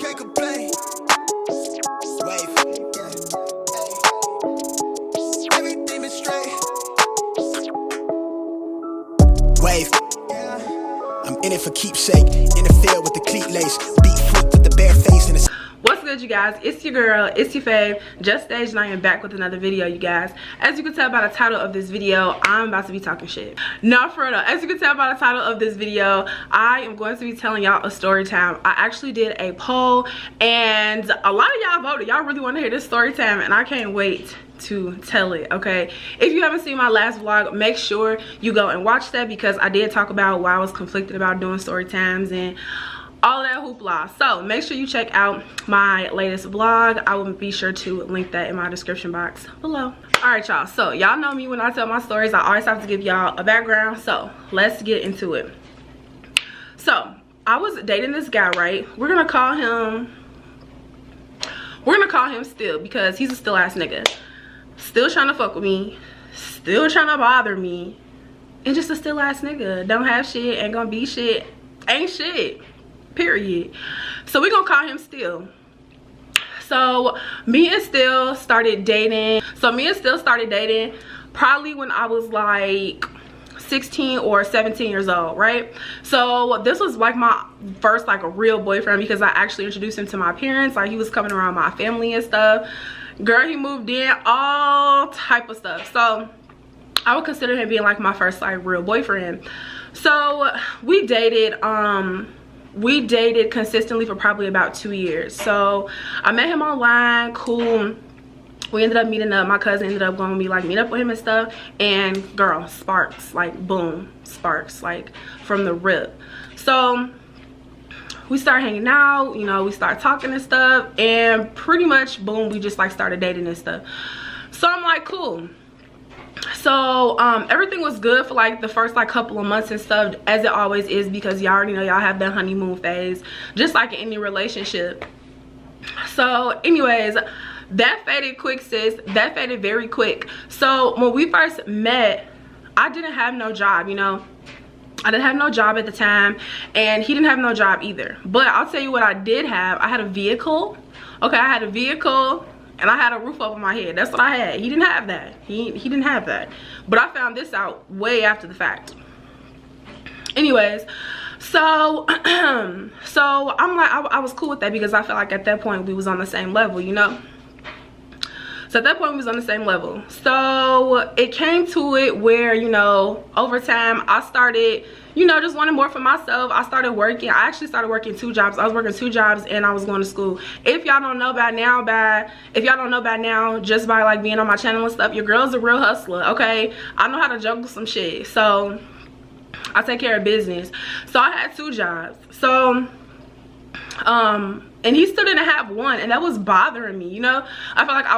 can't complain. Wave, yeah. Everything is straight. Wave, yeah. I'm in it for keepsake. In the field with the cleat lace. Beat freak with the bare face and it's. What's good, you guys? It's your girl, it's your fave, Jstdej, and I am back with another video, you guys. As you can tell by the title of this video, I'm about to be talking shit. No, for real. As you can tell by the title of this video, I am going to be telling y'all a story time. I actually did a poll, and a lot of y'all voted. Y'all really want to hear this story time, and I can't wait to tell it. Okay, if you haven't seen my last vlog, make sure you go and watch that, because I did talk about why I was conflicted about doing story times and all that hoopla. So make sure you check out my latest vlog. I will be sure to link that in my description box below. All right, y'all, so y'all know me. When I tell my stories, I always have to give y'all a background, so let's get into it. So I was dating this guy, right? We're gonna call him Still, because he's a still ass nigga. Still trying to fuck with me, still trying to bother me, and just a still ass nigga. Don't have shit, ain't gonna be shit, ain't shit, period. So we gonna call him Still. So me and Still started dating. Probably when I was like 16 or 17 years old, right? So this was like my first like a real boyfriend, because I actually introduced him to my parents. Like, he was coming around my family and stuff. Girl, he moved in, all type of stuff. So I would consider him being like my first like real boyfriend. So we dated consistently for probably about 2 years. So I met him online, cool. We ended up meeting up. My cousin ended up going to be like meet up with him and stuff, and girl, sparks, like boom, sparks, like from the rip. So we started hanging out, you know, we started talking and stuff, and pretty much boom, we just like started dating and stuff. So I'm like, cool. So everything was good for like the first like couple of months and stuff, as it always is, because y'all already know y'all have that honeymoon phase, just like in any relationship. So anyways, that faded quick, sis. That faded very quick. So when we first met, I didn't have no job, you know. I didn't have no job at the time, and he didn't have no job either. But I'll tell you what I did have. I had a vehicle. Okay, I had a vehicle, and I had a roof over my head. That's what I had. He didn't have that. He didn't have that. But I found this out way after the fact. Anyways, so so I'm like, I was cool with that, because I felt like at that point we was on the same level, you know. So at that point we was on the same level. So it came to it where, you know, over time I started, you know, just wanting more for myself. I started working. I actually started working 2 jobs. I was working 2 jobs and I was going to school. If y'all don't know by now, just by like being on my channel and stuff, your girl's a real hustler, okay? I know how to juggle some shit. So I take care of business. So I had 2 jobs. So and he still didn't have one, and that was bothering me, you know. I felt like I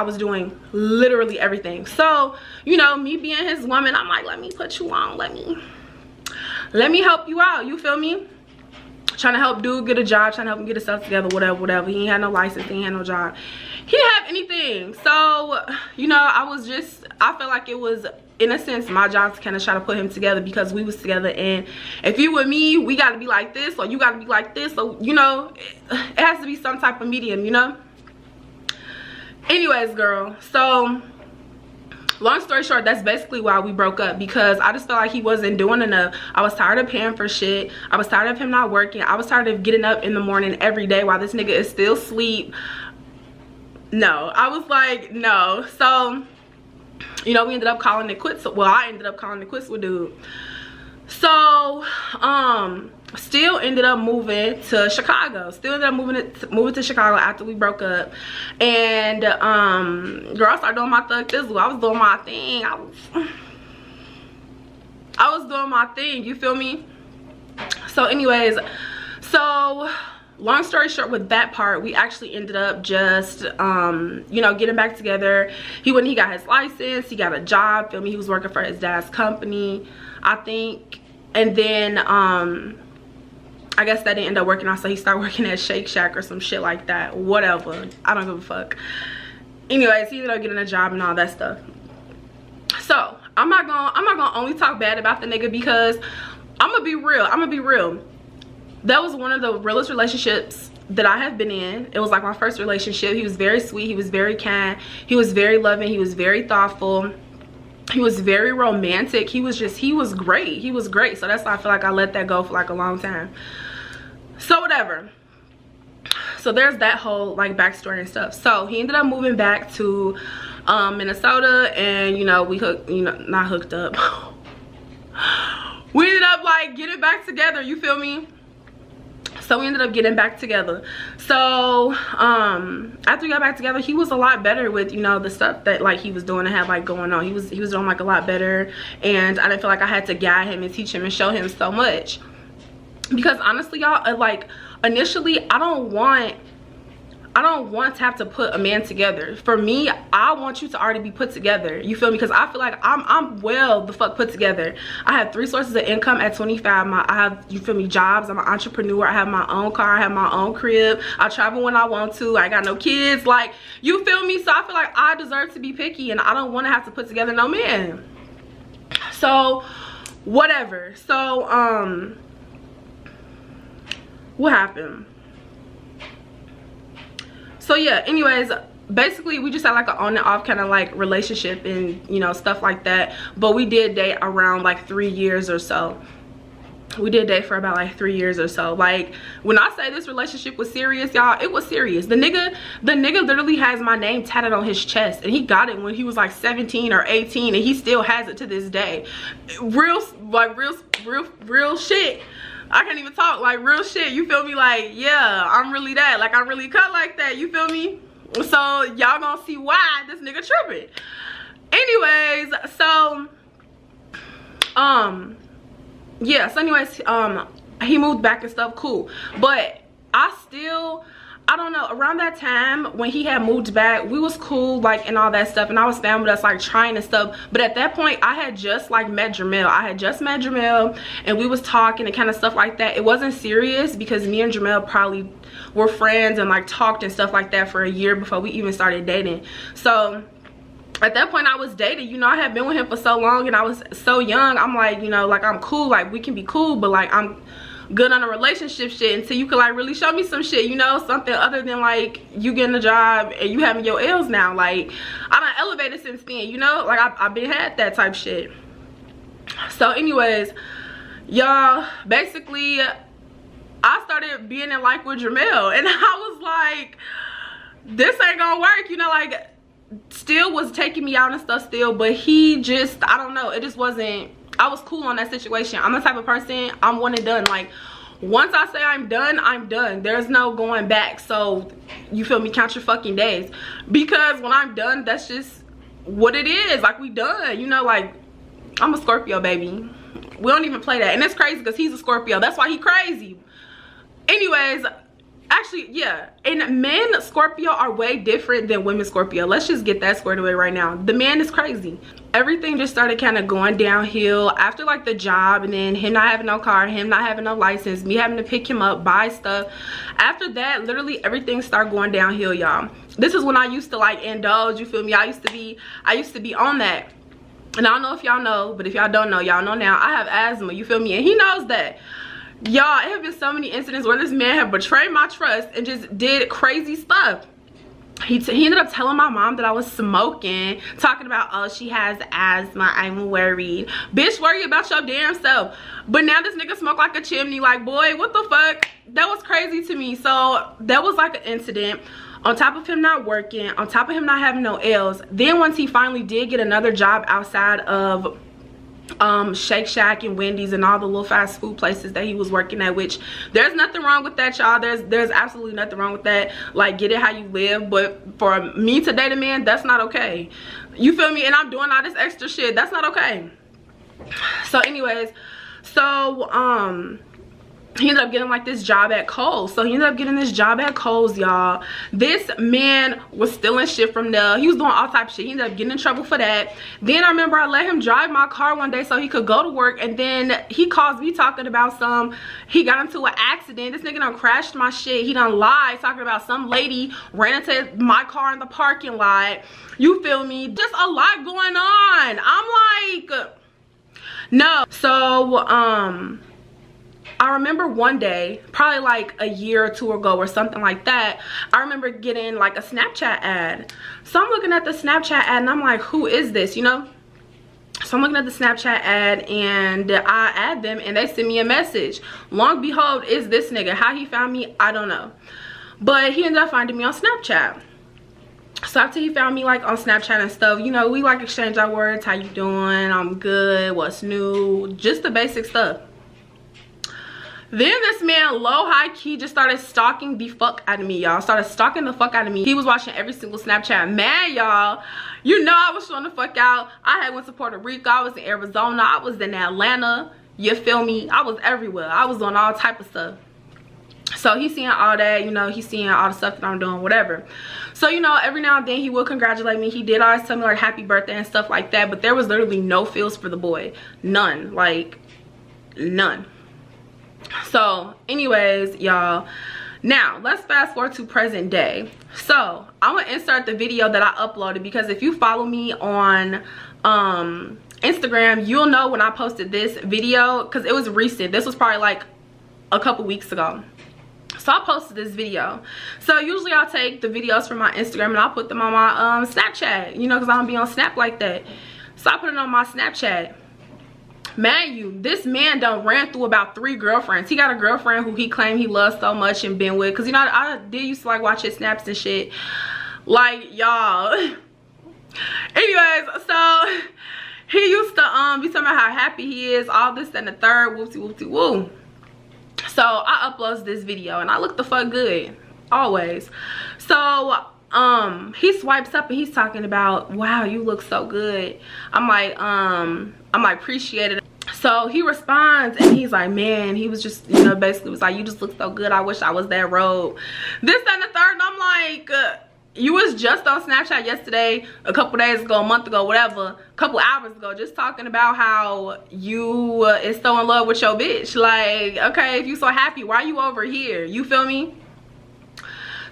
was doing literally everything. So, you know, me being his woman, I'm like, let me put you on, let me help you out, you feel me? Trying to help dude get a job, trying to help him get himself together, whatever. He ain't had no license, he ain't had no job, he didn't have anything. So, you know, I felt like it was, in a sense, my job to kind of try to put him together, because we was together, and if you with me, we got to be like this, or you got to be like this. So, you know, it has to be some type of medium, you know. Anyways, girl, so long story short, that's basically why we broke up, because I just felt like he wasn't doing enough. I was tired of paying for shit. I was tired of him not working. I was tired of getting up in the morning every day while this nigga is still asleep. No, I was like, no. So, you know, we ended up calling it quits. Well, I ended up calling it quits with dude. So Still ended up moving to Chicago. Moving to Chicago after we broke up. And girl, I started doing my thug thizzle. I was doing my thing. I was doing my thing, you feel me? So anyways, so long story short, with that part, we actually ended up just you know, getting back together. He got his license, he got a job, feel me? He was working for his dad's company, I think. And then I guess that didn't end up working out, so he started working at Shake Shack or some shit like that, whatever, I don't give a fuck. Anyways, he ended up getting a job and all that stuff. So I'm not gonna only talk bad about the nigga, because I'm gonna be real. That was one of the realest relationships that I have been in. It was like my first relationship. He was very sweet, he was very kind, he was very loving, he was very thoughtful, he was very romantic. He was great. He was great. So that's why I feel like I let that go for like a long time. So whatever. So there's that whole like backstory and stuff. So he ended up moving back to Minnesota, and you know, we not hooked up. We ended up like getting back together, you feel me? So we ended up getting back together. So after we got back together, he was a lot better with, you know, the stuff that like he was doing and had like going on. He was doing like a lot better, and I didn't feel like I had to guide him and teach him and show him so much. Because honestly, y'all, like initially I don't want to have to put a man together. For me, I want you to already be put together, you feel me? Because I feel like I'm well the fuck put together. I have 3 sources of income at 25. I have, you feel me, jobs. I'm an entrepreneur. I have my own car, I have my own crib, I travel when I want to, I got no kids, like, you feel me? So I feel like I deserve to be picky, and I don't want to have to put together no man. So whatever. So what happened? So yeah, anyways, basically we just had like an on and off kind of like relationship and, you know, stuff like that. But we did date around like 3 years or so. We did date for about like 3 years or so. Like, when I say this relationship was serious, y'all, it was serious. The nigga literally has my name tatted on his chest, and he got it when he was like 17 or 18, and he still has it to this day. Real shit. I can't even talk, like real shit, you feel me? Like, yeah, I'm really that, like I'm really cut like that, you feel me? So y'all gonna see why this nigga tripping. Anyways, so yeah, so anyways, he moved back and stuff, cool. But I don't know, around that time when he had moved back, we was cool, like, and all that stuff, and I was fine with us like trying and stuff. But at that point I had just like met Jamel. I had just met Jamel, and we was talking and kind of stuff like that. It wasn't serious because me and Jamel probably were friends and like talked and stuff like that for a year before we even started dating. So at that point I was dating, you know, I had been with him for so long, and I was so young. I'm like, you know, like I'm cool, like we can be cool, but like I'm good on a relationship shit until you could like really show me some shit, you know, something other than like you getting a job and you having your L's now. Like, I done elevated since then, you know, like I've been had that type shit. So anyways, y'all, basically I started being in like with Jamel, and I was like, this ain't gonna work, you know, like still was taking me out and stuff still, but he just, I don't know, it just wasn't, I was cool on that situation. I'm the type of person, I'm one and done. Like, once I say I'm done, I'm done. There's no going back. So, you feel me? Count your fucking days. Because when I'm done, that's just what it is. Like, we done. You know, like, I'm a Scorpio, baby. We don't even play that. And it's crazy because he's a Scorpio. That's why he crazy. Anyways, actually, yeah, and men Scorpio are way different than women Scorpio. Let's just get that squared away right now. The man is crazy. Everything just started kind of going downhill after like the job, and then him not having no car, him not having no license, me having to pick him up, buy stuff. After that, literally everything started going downhill, y'all. This is when I used to like indulge, you feel me? I used to be on that. And I don't know if y'all know, but if y'all don't know, y'all know now. I have asthma, you feel me? And he knows that. Y'all, it have been so many incidents where this man have betrayed my trust and just did crazy stuff. He ended up telling my mom that I was smoking, talking about, oh, she has asthma, I'm worried. Bitch, worry about your damn self. But now this nigga smoke like a chimney. Like, boy, what the fuck? That was crazy to me. So that was like an incident. On top of him not working, on top of him not having no L's. Then once he finally did get another job outside of Shake Shack and Wendy's and all the little fast food places that he was working at, which there's nothing wrong with that, y'all. There's absolutely nothing wrong with that. Like, get it how you live. But for me to date a man, that's not okay, you feel me? And I'm doing all this extra shit, that's not okay. So anyways, so he ended up getting like this job at Kohl's. So he ended up getting this job at Kohl's, y'all. This man was stealing shit from there. He was doing all type of shit. He ended up getting in trouble for that. Then I remember I let him drive my car one day so he could go to work, and then he calls me talking about he got into an accident. This nigga done crashed my shit. He done lied, talking about some lady ran into my car in the parking lot. You feel me? Just a lot going on. I'm like, no. So I remember one day, probably like a year or two ago or something like that, I remember getting like a Snapchat ad. So I'm looking at the Snapchat ad and I'm like, who is this, you know? So I'm looking at the Snapchat ad and I add them and they send me a message. Long behold, is this nigga. How he found me, I don't know. But he ended up finding me on Snapchat. So after he found me like on Snapchat and stuff, you know, we like exchange our words. How you doing? I'm good. What's new? Just the basic stuff. Then this man, low high key, just started stalking the fuck out of me, y'all. Started stalking the fuck out of me. He was watching every single Snapchat. Man, y'all, you know I was showing the fuck out. I had went to Puerto Rico. I was in Arizona. I was in Atlanta. You feel me? I was everywhere. I was on all type of stuff. So he's seeing all that, you know, he's seeing all the stuff that I'm doing, whatever. So, you know, every now and then he will congratulate me. He did always tell me like happy birthday and stuff like that. But there was literally no feels for the boy. None. Like, none. So, anyways, y'all. Now, let's fast forward to present day. So, I'm going to insert the video that I uploaded. Because if you follow me on Instagram, you'll know when I posted this video. Because it was recent. This was probably like a couple weeks ago. So I posted this video. So usually I'll take the videos from my Instagram and I'll put them on my Snapchat, you know, because I don't be on Snap like that. So I put it on my Snapchat. Man, this man done ran through about 3 girlfriends. He got a girlfriend who he claimed he loves so much and been with, because you know I did used to like watch his snaps and shit, like, y'all. Anyways, so he used to be talking about how happy he is, all this and the third, whoopsie whoopsie woo. So I upload this video and I look the fuck good always. So he swipes up and he's talking about, wow, you look so good. I'm like appreciate it. So he responds and he's like, man, he was just, you know, basically was like, you just look so good, I wish I was that road, this and the third. And I'm like, you was just on Snapchat yesterday, a couple days ago, a month ago, whatever, a couple hours ago, just talking about how you is so in love with your bitch. Like, okay, if you so happy, why you over here? You feel me?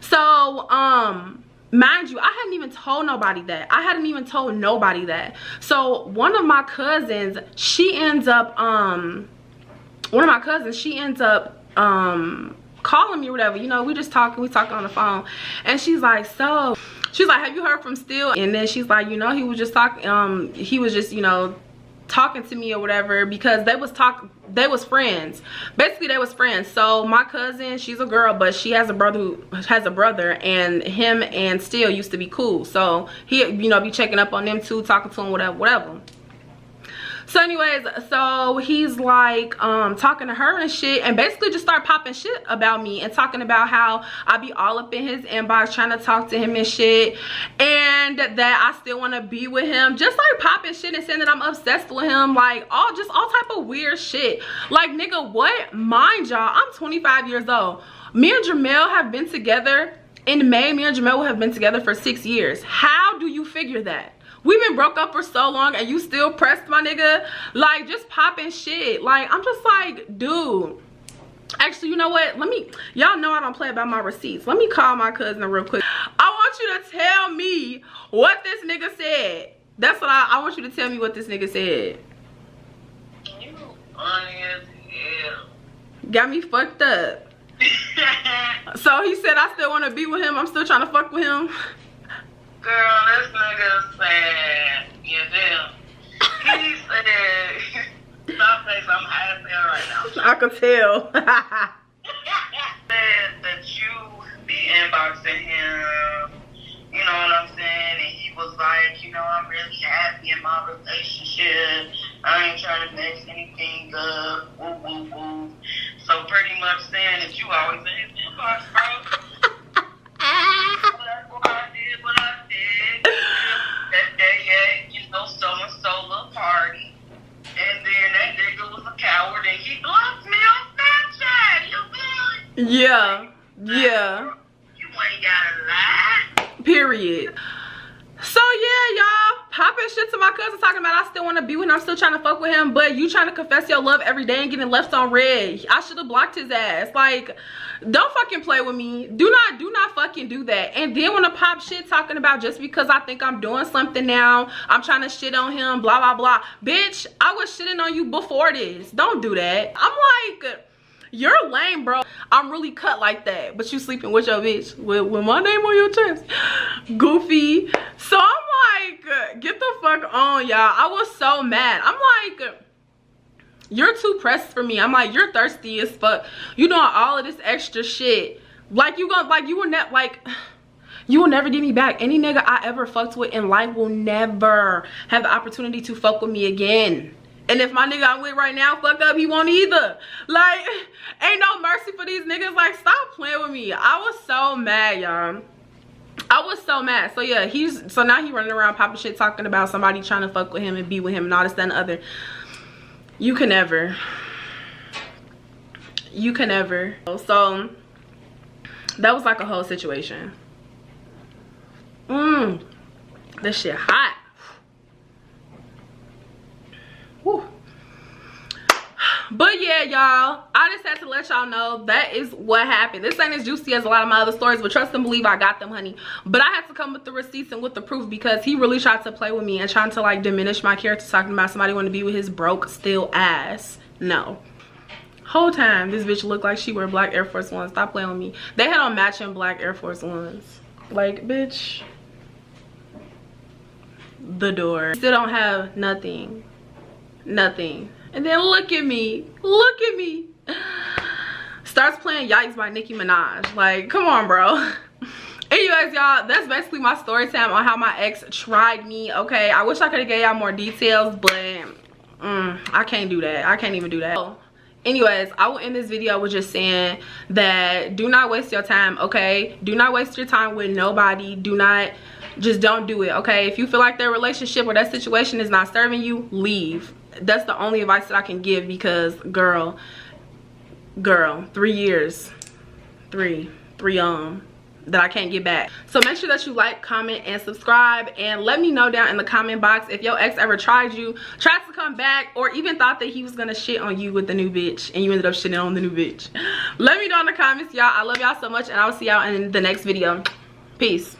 So, mind you, I hadn't even told nobody that. I hadn't even told nobody that. So one of my cousins, she ends up calling me or whatever, you know, we talking on the phone, and she's like, have you heard from Still? And then she's like, you know, he was just talking, you know, talking to me or whatever, because they was friends. Basically they was friends. So my cousin, she's a girl, but she has a brother who has a brother, and him and Still used to be cool. So he, you know, be checking up on them too, talking to him, whatever. So anyways, so he's like talking to her and shit, and basically just start popping shit about me and talking about how I be all up in his inbox trying to talk to him and shit, and that I still want to be with him, just like popping shit and saying that I'm obsessed with him, like all type of weird shit. Like, nigga, what? Mind y'all, I'm 25 years old. Me and Jamel have been together. In May, me and Jamel have been together for 6 years. How do you figure that? We've been broke up for so long and you still pressed my nigga? Like, just popping shit. Like, I'm just like, dude. Actually, you know what? Y'all know I don't play about my receipts. Let me call my cousin real quick. I want you to tell me what this nigga said. That's what I want you to tell me what this nigga said. You funny as hell. Got me fucked up. So he said I still want to be with him. I'm still trying to fuck with him. Girl, this nigga said, yeah, damn. He said, stop face, I'm high as hell right now. I could tell. Said that you be inboxing him, you know what I'm saying? And he was like, you know, I'm really happy in my relationship. I ain't trying to mess anything up. Woo, woo, woo. So pretty much saying that you always in his inbox, bro. That's what I did. That day at, you know, so-and-so little party. And then that nigga was a coward and he blocked me on Snapchat. You good? Yeah. You ain't gotta lie. Period. So yeah, y'all, popping shit to my cousin talking about I still want to be with him, I'm still trying to fuck with him, but you trying to confess your love every day and getting left on red. I should have blocked his ass. Like, don't fucking play with me. Do not fucking do that. And then when I pop shit talking about just because I think I'm doing something now, I'm trying to shit on him, blah blah blah. Bitch, I was shitting on you before this. Don't do that. I'm like, You're lame, bro. I'm really cut like that, but you sleeping with your bitch with my name on your chest. Goofy. So I'm like, get the fuck on, y'all. I was so mad. I'm like, you're too pressed for me. I'm like, you're thirsty as fuck. You doing all of this extra shit. Like you will never get me back. Any nigga I ever fucked with in life will never have the opportunity to fuck with me again. And if my nigga I'm with right now fuck up, he won't either. Like, ain't no mercy for these niggas. Like, stop playing with me. I was so mad, y'all. I was so mad. So yeah, so now he running around popping shit, talking about somebody trying to fuck with him and be with him and all this, that, and the other. You can never. You can never. So that was like a whole situation. This shit hot. Whew. But yeah, y'all, I just had to let y'all know that is what happened. This ain't as juicy as a lot of my other stories, but trust and believe I got them, honey. But I had to come with the receipts and with the proof because he really tried to play with me and trying to like diminish my character, talking about somebody want to be with his broke still ass. No. Whole time this bitch looked like she wear black Air Force Ones. Stop playing with me. They had on matching black Air Force Ones. Like, bitch. The door. Still don't have nothing. Nothing. And then look at me. Look at me. Starts playing Yikes by Nicki Minaj. Like, come on, bro. Anyways, y'all, that's basically my story time on how my ex tried me. Okay, I wish I could have gave y'all more details, but I can't do that. I can't even do that. Anyways, I will end this video with just saying that do not waste your time, okay? Do not waste your time with nobody. Just don't do it, okay? If you feel like their relationship or that situation is not serving you, leave. That's the only advice that I can give because, girl, 3 years. Three that I can't get back. So make sure that you like, comment, and subscribe, and let me know down in the comment box if your ex ever tried to come back, or even thought that he was gonna shit on you with the new bitch and you ended up shitting on the new bitch. Let me know in the comments, y'all. I love y'all so much, and I'll see y'all in the next video. Peace.